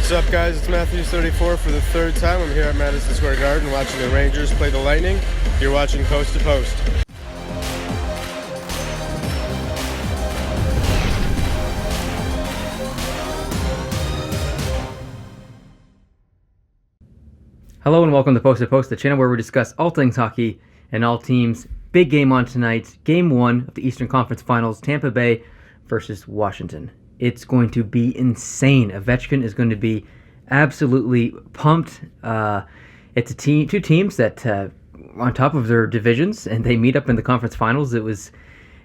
What's up, guys? It's Matthews34 for the third time. I'm here at Madison Square Garden watching the Rangers play the Lightning. You're watching Post to Post. Hello and welcome to Post to Post, the channel where we discuss all things hockey and all teams. Big game on tonight, Game 1 of the Eastern Conference Finals, Tampa Bay versus Washington. It's going to be insane. Ovechkin is going to be absolutely pumped. It's two teams that on top of their divisions, and they meet up in the conference finals. It was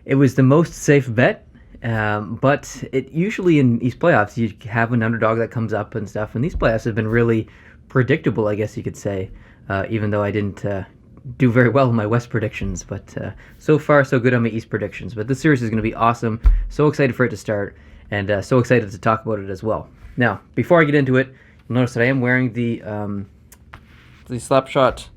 the most safe bet, but it usually in these playoffs you have an underdog that comes up and stuff. And these playoffs have been really predictable, I guess you could say. Even though I didn't do very well in my West predictions, but so far so good on my East predictions. But this series is going to be awesome. So excited for it to start. And so excited to talk about it as well. Now, before I get into it, you'll notice that I am wearing the Slapshot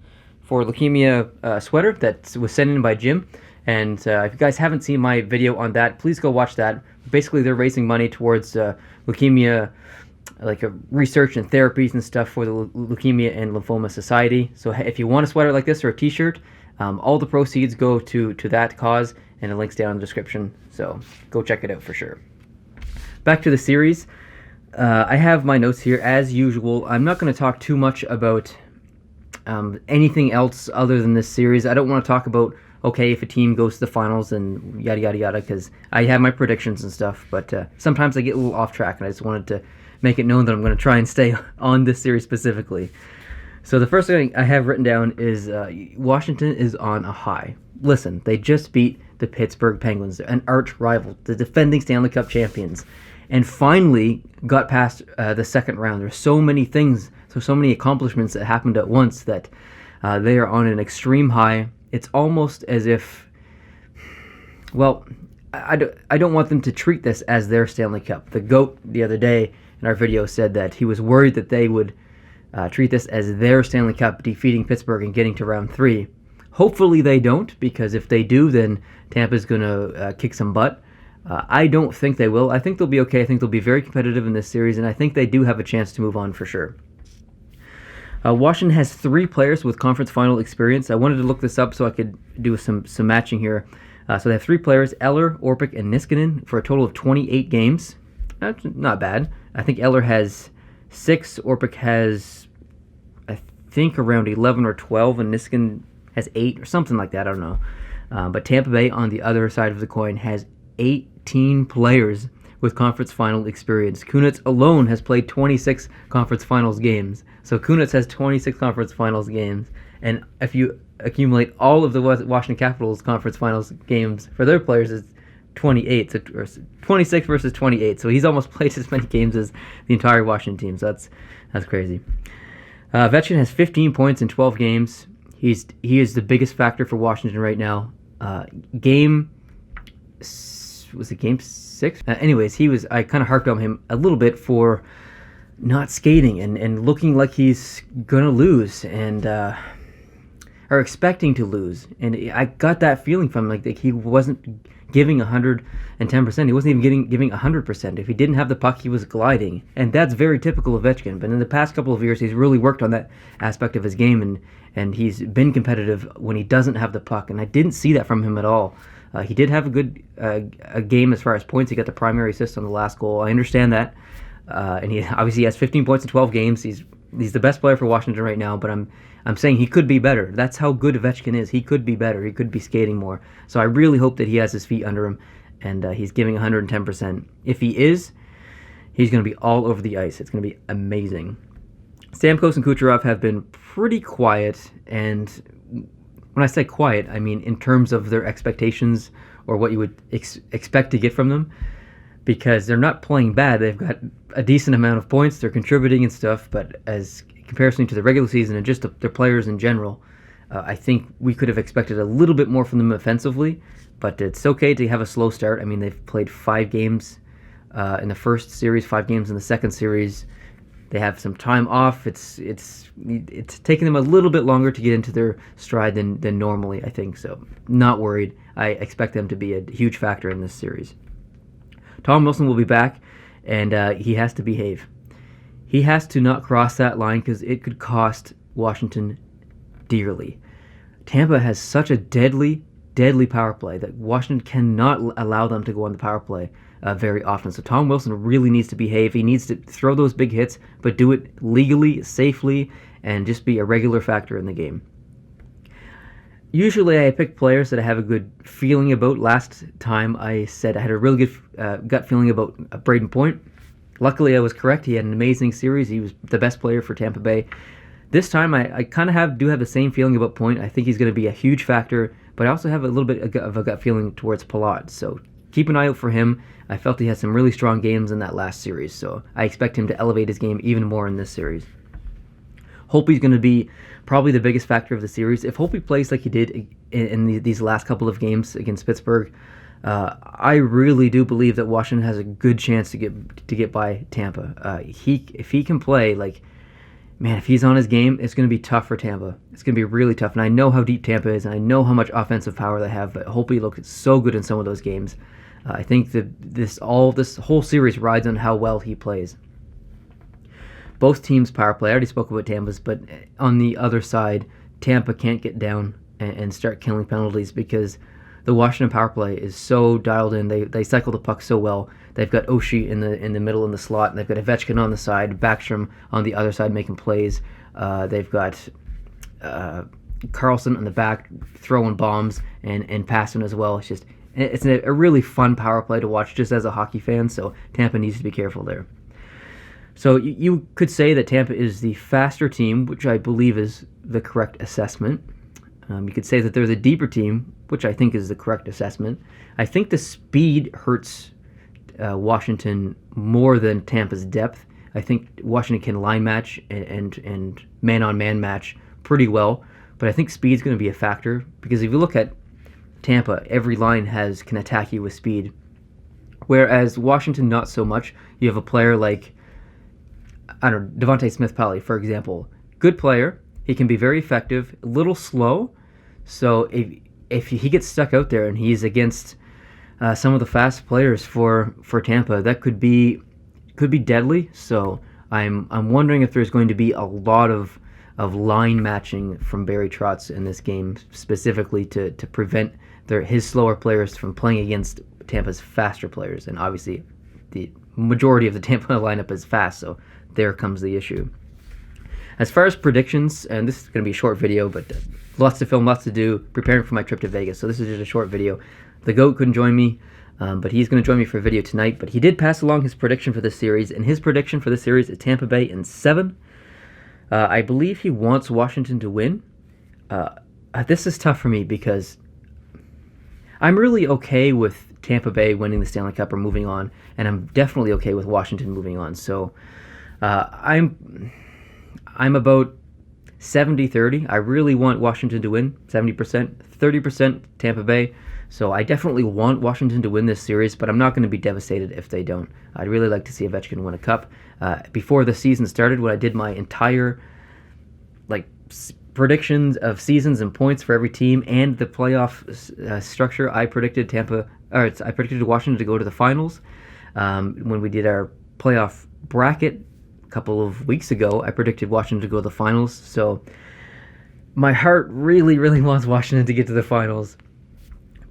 for Leukemia sweater that was sent in by Jim. And if you guys haven't seen my video on that, please go watch that. Basically, they're raising money towards leukemia, like research and therapies and stuff for the Leukemia and Lymphoma Society. So if you want a sweater like this or a t-shirt, all the proceeds go to that cause, and the link's down in the description. So go check it out for sure. Back to the series. I have my notes here as usual. I'm not going to talk too much about anything else other than this series. I don't want to talk about, okay, if a team goes to the finals and yada yada yada, because I have my predictions and stuff, but sometimes I get a little off track, and I just wanted to make it known that I'm going to try and stay on this series specifically. So the first thing I have written down is Washington is on a high. Listen, they just beat the Pittsburgh Penguins, an arch rival, the defending Stanley Cup champions, and finally got past the second round. There's so many things, so many accomplishments that happened at once that they are on an extreme high. It's almost as if, well, I don't want them to treat this as their Stanley Cup. The GOAT the other day in our video said that he was worried that they would treat this as their Stanley Cup, defeating Pittsburgh and getting to round 3. Hopefully they don't, because if they do, then Tampa's going to kick some butt. I don't think they will. I think they'll be okay. I think they'll be very competitive in this series, and I think they do have a chance to move on for sure. Washington has 3 players with conference final experience. I wanted to look this up so I could do some matching here. So they have 3 players, Eller, Orpik, and Niskanen, for a total of 28 games. That's not bad. I think Eller has 6, Orpik has, I think, around 11 or 12, and Niskanen has 8 or something like that. I don't know. But Tampa Bay, on the other side of the coin, has 18 players with conference final experience. Kunitz alone has played 26 conference finals games. So Kunitz has 26 conference finals games, and if you accumulate all of the Washington Capitals conference finals games for their players, it's 28, so 26 versus 28. So he's almost played as many games as the entire Washington team. So that's crazy. Ovechkin has 15 points in 12 games. He is the biggest factor for Washington right now. Was it game 6? Anyways, I kind of harped on him a little bit for not skating and looking like he's gonna lose and or expecting to lose. And I got that feeling from him, like he wasn't giving 110%. He wasn't even giving 100%. If he didn't have the puck, he was gliding, and that's very typical of Ovechkin. But in the past couple of years, he's really worked on that aspect of his game, and he's been competitive when he doesn't have the puck. And I didn't see that from him at all. He did have a good a game as far as points. He got the primary assist on the last goal. I understand that, and he obviously has 15 points in 12 games. He's the best player for Washington right now. But I'm saying he could be better. That's how good Ovechkin is. He could be better. He could be skating more. So I really hope that he has his feet under him, and he's giving 110%. If he is, he's going to be all over the ice. It's going to be amazing. Stamkos and Kucherov have been pretty quiet, and when I say quiet, I mean in terms of their expectations or what you would expect to get from them, because they're not playing bad. They've got a decent amount of points. They're contributing and stuff, but as comparison to the regular season and just their players in general, I think we could have expected a little bit more from them offensively, but it's okay to have a slow start. I mean, they've played 5 games in the first series, 5 games in the second series. They have some time off. It's taking them a little bit longer to get into their stride than normally, I think. So not worried. I expect them to be a huge factor in this series. Tom Wilson will be back, and he has to behave. He has to not cross that line because it could cost Washington dearly. Tampa has such a deadly power play that Washington cannot allow them to go on the power play very often. So Tom Wilson really needs to behave. He needs to throw those big hits, but do it legally, safely, and just be a regular factor in the game. Usually I pick players that I have a good feeling about. Last time I said I had a really good gut feeling about Braden Point. Luckily I was correct. He had an amazing series. He was the best player for Tampa Bay. This time I kind of do have the same feeling about Point. I think he's going to be a huge factor, but I also have a little bit of a gut feeling towards Palat. So keep an eye out for him. I felt he had some really strong games in that last series, so I expect him to elevate his game even more in this series. Holtby's going to be probably the biggest factor of the series. If Holtby plays like he did in these last couple of games against Pittsburgh, I really do believe that Washington has a good chance to get by Tampa. If he can play, like, man, if he's on his game, it's going to be tough for Tampa. It's going to be really tough. And I know how deep Tampa is, and I know how much offensive power they have, but Holtby looked so good in some of those games. I think that this whole series rides on how well he plays. Both teams' power play, I already spoke about Tampa's, but on the other side, Tampa can't get down and start killing penalties because the Washington power play is so dialed in. They cycle the puck so well. They've got Oshie in the middle in the slot, and they've got Ovechkin on the side, Backstrom on the other side making plays. They've got Carlson on the back throwing bombs and passing as well. It's a really fun power play to watch just as a hockey fan, so Tampa needs to be careful there. So you could say that Tampa is the faster team, which I believe is the correct assessment. You could say that they're the deeper team, which I think is the correct assessment. I think the speed hurts Washington more than Tampa's depth. I think Washington can line match and man-on-man match pretty well, but I think speed's going to be a factor because if you look at Tampa, every line can attack you with speed, whereas Washington not so much. You have a player like, I don't know, Devontae Smith-Pelly, for example. Good player. He can be very effective, a little slow. So if he gets stuck out there and he's against some of the fast players for Tampa, that could be deadly. So I'm wondering if there's going to be a lot of line matching from Barry Trotz in this game, specifically to prevent his slower players from playing against Tampa's faster players. And obviously the majority of the Tampa lineup is fast, so there comes the issue. As far as predictions, and this is going to be a short video, but lots to film, lots to do, preparing for my trip to Vegas. So this is just a short video. The GOAT couldn't join me, but he's going to join me for a video tonight. But he did pass along his prediction for this series, and his prediction for this series is Tampa Bay in 7. I believe he wants Washington to win. This is tough for me because I'm really okay with Tampa Bay winning the Stanley Cup or moving on, and I'm definitely okay with Washington moving on. So I'm about 70-30. I really want Washington to win, 70%, 30% Tampa Bay. So I definitely want Washington to win this series, but I'm not going to be devastated if they don't. I'd really like to see Ovechkin win a cup. Before the season started, when I did my entire predictions of seasons and points for every team and the playoff structure, I predicted Washington to go to the finals. When we did our playoff bracket a couple of weeks ago, I predicted Washington to go to the finals. So my heart really, really wants Washington to get to the finals.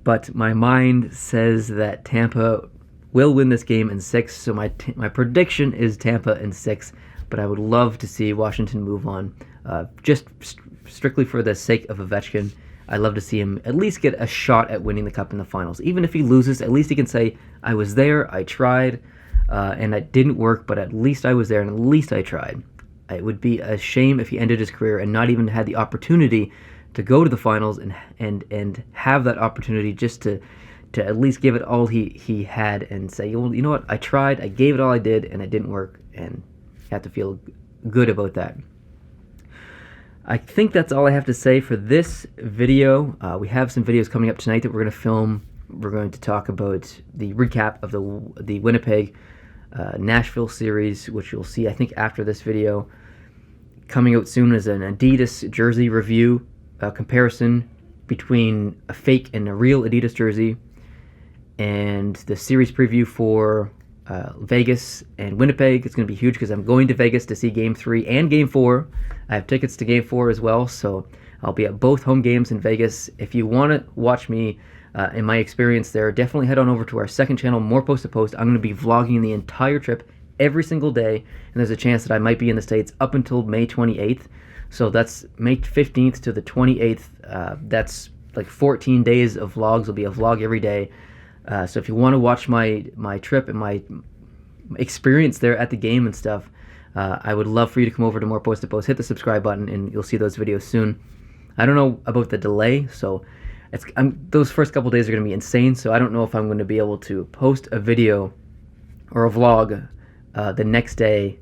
But my mind says that Tampa will win this game in 6. So my prediction is Tampa in 6. But I would love to see Washington move on. Just strictly for the sake of Ovechkin, I'd love to see him at least get a shot at winning the cup in the finals. Even if he loses, at least he can say, I was there, I tried, and it didn't work, but at least I was there, and at least I tried. It would be a shame if he ended his career and not even had the opportunity to go to the finals and have that opportunity just to at least give it all he had and say, well, you know what, I tried, I gave it all I did, and it didn't work, and have to feel good about that. I think that's all I have to say for this video. We have some videos coming up tonight that we're going to film. We're going to talk about the recap of the Winnipeg Nashville series, which you'll see, I think, after this video. Coming out soon is an Adidas jersey review, comparison between a fake and a real Adidas jersey, and the series preview for Vegas and Winnipeg. It's going to be huge because I'm going to Vegas to see Game 3 and Game 4. I have tickets to Game 4 as well, so I'll be at both home games in Vegas. If you want to watch me in my experience there, definitely head on over to our second channel, More Post to Post. I'm going to be vlogging the entire trip every single day, and there's a chance that I might be in the States up until May 28th. So that's May 15th to the 28th. That's like 14 days of vlogs. Will be a vlog every day. So if you want to watch my trip and my experience there at the game and stuff, I would love for you to come over to More Post to Post. Hit the subscribe button, and you'll see those videos soon. I don't know about the delay, so those first couple days are going to be insane. So I don't know if I'm going to be able to post a video or a vlog the next day.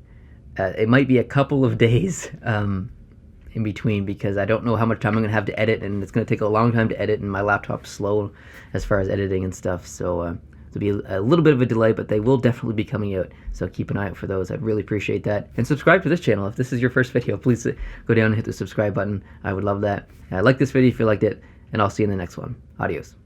It might be a couple of days in between, because I don't know how much time I'm going to have to edit, and it's going to take a long time to edit, and my laptop's slow as far as editing and stuff. So there'll be a little bit of a delay, but they will definitely be coming out, so keep an eye out for those. I'd really appreciate that. And subscribe to this channel. If this is your first video, please go down and hit the subscribe button. I would love that. Like this video if you liked it, and I'll see you in the next one. Adios.